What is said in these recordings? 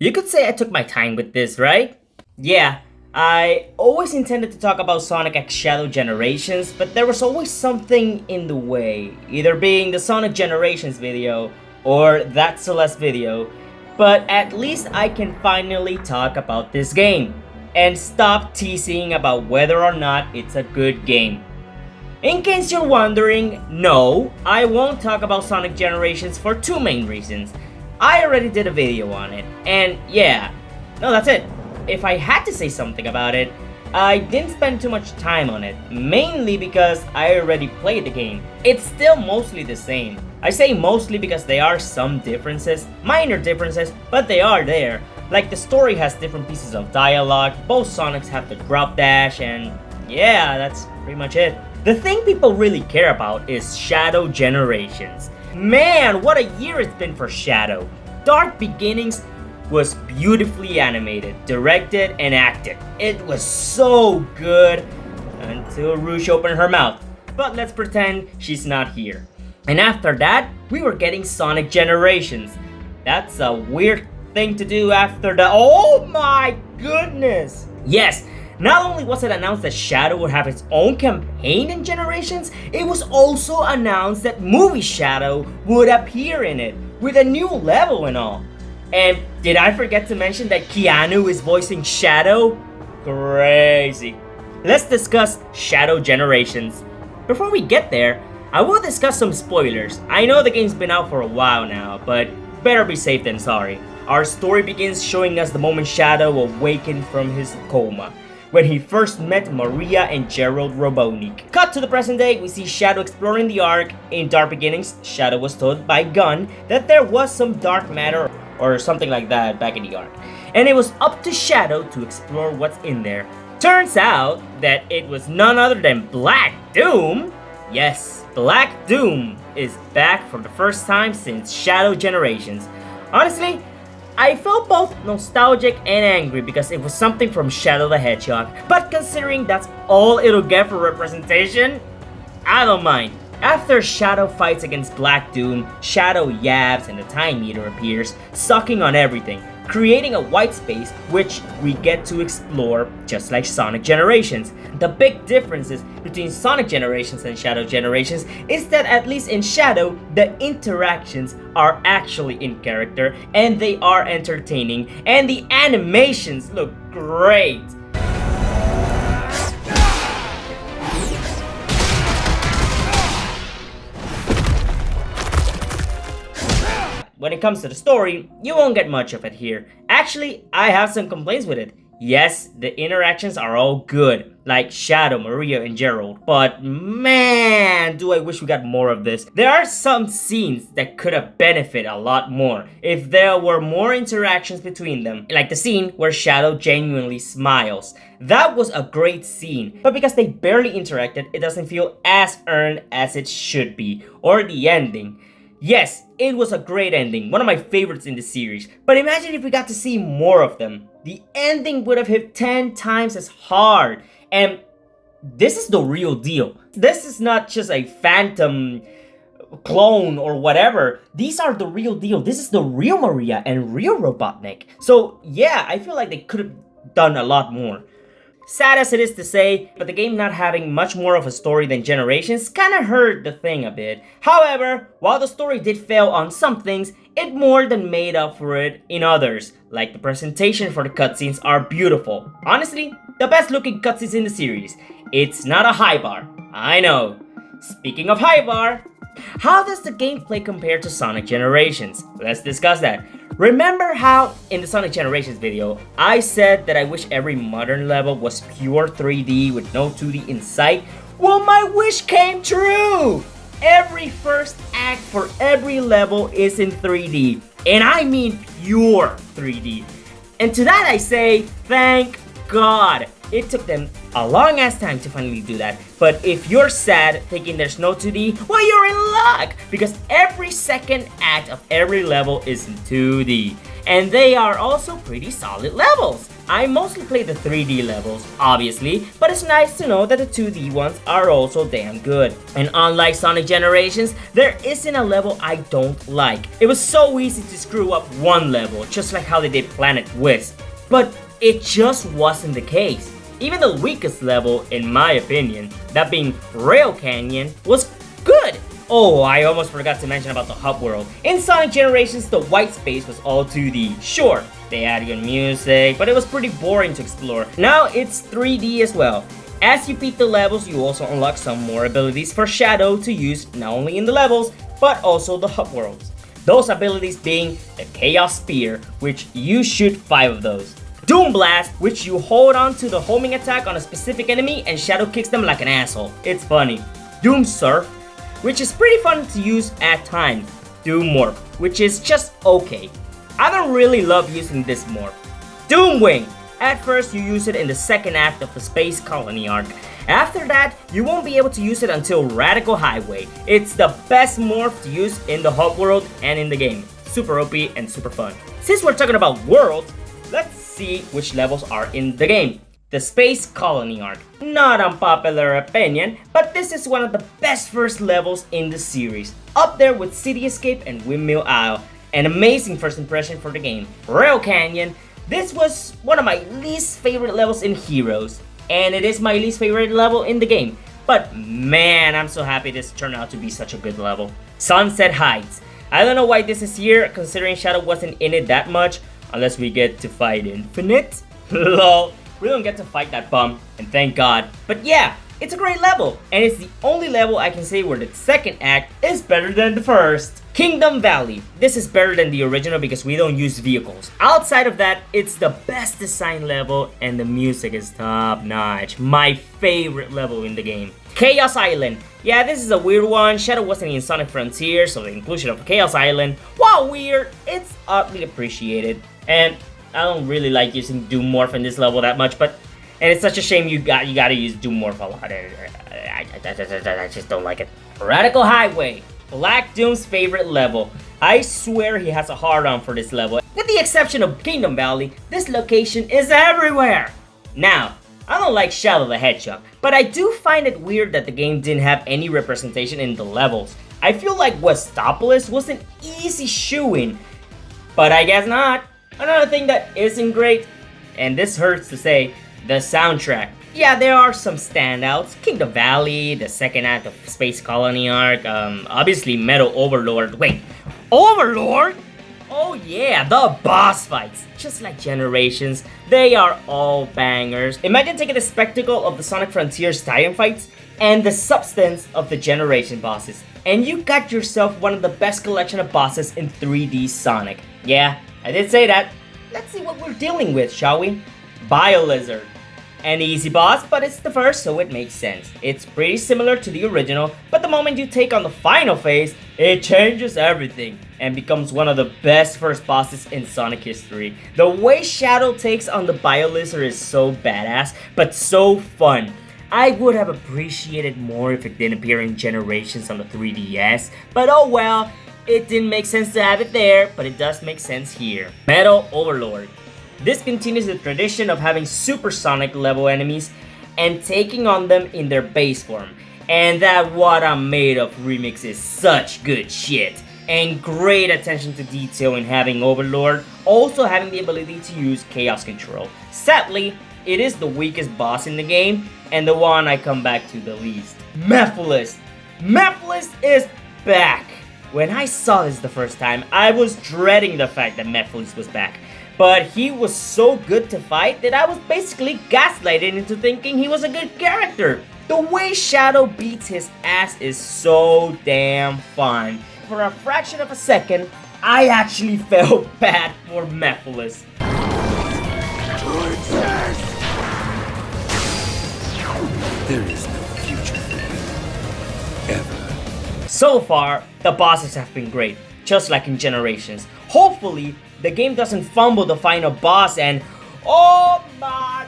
You could say I took my time with this, right? Yeah, I always intended to talk about Sonic X Shadow Generations, but there was always something in the way, either being the Sonic Generations video or that Celeste video, but at least I can finally talk about this game and stop teasing about whether or not it's a good game. In case you're wondering, no, I won't talk about Sonic Generations for two main reasons. I already did a video on it, and yeah, no, that's it. If I had to say something about it, I didn't spend too much time on it, mainly because I already played the game. It's still mostly the same. I say mostly because there are some differences, minor differences, but they are there. Like the story has different pieces of dialogue, both Sonics have the drop dash, and yeah, that's pretty much it. The thing people really care about is Shadow Generations. Man, what a year it's been for Shadow. Dark Beginnings was beautifully animated, directed, and acted. It was so good until Rouge opened her mouth. But let's pretend she's not here. And after that, we were getting Sonic Generations. That's a weird thing to do after the— oh my goodness! Yes, not only was it announced that Shadow would have its own campaign in Generations, it was also announced that Movie Shadow would appear in it, with a new level and all. And did I forget to mention that Keanu is voicing Shadow? Crazy. Let's discuss Shadow Generations. Before we get there, I will discuss some spoilers. I know the game's been out for a while now, but better be safe than sorry. Our story begins showing us the moment Shadow awakened from his coma, when he first met Maria and Gerald Robotnik. Cut to the present day, we see Shadow exploring the Ark. In Dark Beginnings, Shadow was told by Gun that there was some dark matter or something like that back in the Ark, and it was up to Shadow to explore what's in there. Turns out that it was none other than Black Doom. Yes, Black Doom is back for the first time since Shadow Generations. Honestly, I felt both nostalgic and angry because it was something from Shadow the Hedgehog, but considering that's all it'll get for representation, I don't mind. After Shadow fights against Black Doom, Shadow yabs and the Time Meter appears, sucking on everything, creating a white space which we get to explore just like Sonic Generations. The big differences between Sonic Generations and Shadow Generations is that at least in Shadow, the interactions are actually in character and they are entertaining and the animations look great. When it comes to the story, you won't get much of it here. Actually, I have some complaints with it. Yes, the interactions are all good, like Shadow, Maria, and Gerald, but man, do I wish we got more of this. There are some scenes that could have benefited a lot more if there were more interactions between them, like the scene where Shadow genuinely smiles. That was a great scene, but because they barely interacted, it doesn't feel as earned as it should be. Or the ending. Yes, it was a great ending, one of my favorites in the series, but imagine if we got to see more of them. The ending would have hit 10 times as hard, and this is the real deal. This is not just a phantom clone or whatever. These are the real deal. This is the real Maria and real Robotnik. So yeah, I feel like they could have done a lot more. Sad as it is to say, but the game not having much more of a story than Generations kinda hurt the thing a bit. However, while the story did fail on some things, it more than made up for it in others, like the presentation for the cutscenes are beautiful. Honestly, the best looking cutscenes in the series. It's not a high bar, I know. Speaking of high bar, how does the gameplay compare to Sonic Generations? Let's discuss that. Remember how, in the Sonic Generations video, I said that I wish every modern level was pure 3D with no 2D in sight? Well, my wish came true! Every first act for every level is in 3D, and I mean pure 3D. And to that I say, thank God! It took them a long ass time to finally do that, but if you're sad thinking there's no 2D, well, you're in luck, because every second act of every level is in 2D. and they are also pretty solid levels. I mostly play the 3D levels, obviously, but it's nice to know that the 2D ones are also damn good. And unlike Sonic Generations, there isn't a level I don't like. It was so easy to screw up one level, just like how they did Planet Wisp. But it just wasn't the case. Even the weakest level, in my opinion, that being Rail Canyon, was good. Oh, I almost forgot to mention about the hub world. In Sonic Generations, the white space was all 2D. Sure, they added good music, but it was pretty boring to explore. Now it's 3D as well. As you beat the levels, you also unlock some more abilities for Shadow to use not only in the levels, but also the hub worlds. Those abilities being the Chaos Spear, which you shoot 5 of those. Doom Blast, which you hold on to the homing attack on a specific enemy and Shadow kicks them like an asshole. It's funny. Doom Surf, which is pretty fun to use at times. Doom Morph, which is just okay. I don't really love using this morph. Doom Wing. At first you use it in the second act of the Space Colony arc. After that, you won't be able to use it until Radical Highway. It's the best morph to use in the hub world and in the game. Super OP and super fun. Since we're talking about worlds, let's see which levels are in the game. The Space Colony arc. Not unpopular opinion, but this is one of the best first levels in the series. Up there with City Escape and Windmill Isle. An amazing first impression for the game. Rail Canyon. This was one of my least favorite levels in Heroes. And it is my least favorite level in the game. But man, I'm so happy this turned out to be such a good level. Sunset Heights. I don't know why this is here, considering Shadow wasn't in it that much. Unless we get to fight Infinite. Lol. We don't get to fight that bum, and thank God. But yeah, it's a great level, and it's the only level I can say where the second act is better than the first. Kingdom Valley. This is better than the original because we don't use vehicles. Outside of that, it's the best design level, and the music is top notch. My favorite level in the game. Chaos Island. Yeah, this is a weird one. Shadow wasn't in Sonic Frontier, so the inclusion of Chaos Island, while weird, it's oddly appreciated. And I don't really like using Doom Morph in this level that much, and it's such a shame you gotta use Doom Morph a lot. I just don't like it. Radical Highway, Black Doom's favorite level. I swear he has a hard-on for this level. With the exception of Kingdom Valley, this location is everywhere. Now, I don't like Shadow the Hedgehog, but I do find it weird that the game didn't have any representation in the levels. I feel like Westopolis was an easy shoo-in, but I guess not. Another thing that isn't great, and this hurts to say, the soundtrack. Yeah, there are some standouts. Kingdom Valley, the second act of Space Colony arc, obviously Metal Overlord. Wait, Overlord? Oh yeah, the boss fights. Just like Generations, they are all bangers. Imagine taking the spectacle of the Sonic Frontiers tie-in fights and the substance of the Generation bosses, and you got yourself one of the best collection of bosses in 3D Sonic. Yeah, I did say that. Let's see what we're dealing with, shall we? BioLizard. An easy boss, but it's the first, so it makes sense. It's pretty similar to the original, but the moment you take on the final phase, it changes everything and becomes one of the best first bosses in Sonic history. The way Shadow takes on the BioLizard is so badass, but so fun. I would have appreciated more if it didn't appear in Generations on the 3DS, but oh well. It didn't make sense to have it there, but it does make sense here. Metal Overlord. This continues the tradition of having supersonic level enemies and taking on them in their base form. And that What I'm Made Of remix is such good shit. And great attention to detail in having Overlord also having the ability to use Chaos Control. Sadly, it is the weakest boss in the game and the one I come back to the least. Mephiles. Mephiles is back. When I saw this the first time, I was dreading the fact that Mephiles was back. But he was so good to fight that I was basically gaslighted into thinking he was a good character. The way Shadow beats his ass is so damn fun. For a fraction of a second, I actually felt bad for Mephiles. There is no future for you. Ever. So far, the bosses have been great, just like in Generations. Hopefully, the game doesn't fumble the final boss and... Oh my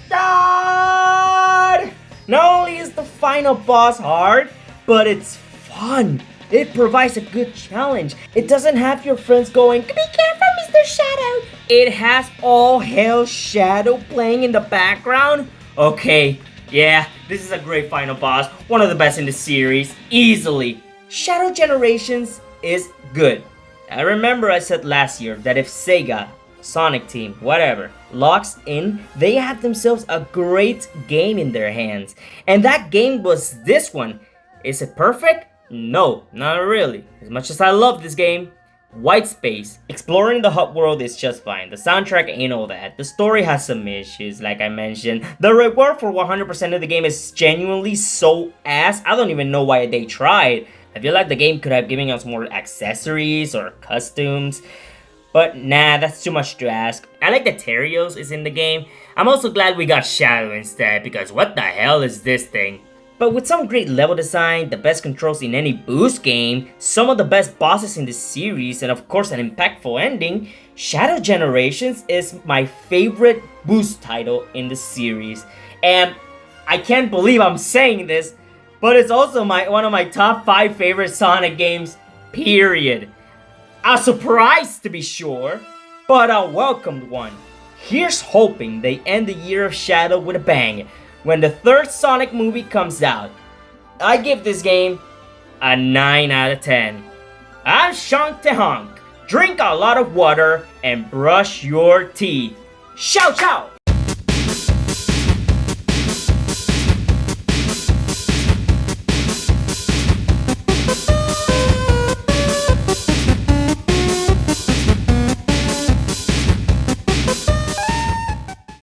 god! Not only is the final boss hard, but it's fun. It provides a good challenge. It doesn't have your friends going, "Be careful, Mr. Shadow! It has All Hail Shadow playing in the background? Okay, yeah, this is a great final boss, one of the best in the series, easily. Shadow Generations is good. I remember I said last year that if Sega, Sonic Team, whatever, locks in, they have themselves a great game in their hands. And that game was this one. Is it perfect? No, not really. As much as I love this game, White Space. Exploring the hub world is just fine. The soundtrack ain't all that. The story has some issues, like I mentioned. The reward for 100% of the game is genuinely so ass. I don't even know why they tried. I feel like the game could have given us more accessories or costumes. But nah, that's too much to ask. I like that Terios is in the game. I'm also glad we got Shadow instead, because what the hell is this thing? But with some great level design, the best controls in any Boost game, some of the best bosses in the series, and of course an impactful ending, Shadow Generations is my favorite Boost title in the series. And I can't believe I'm saying this, but it's also one of my top 5 favorite Sonic games, period. A surprise to be sure, but a welcomed one. Here's hoping they end the Year of Shadow with a bang when the 3rd Sonic movie comes out. I give this game a 9 out of 10. I'm Shonk Tehonk. Drink a lot of water and brush your teeth. Ciao ciao!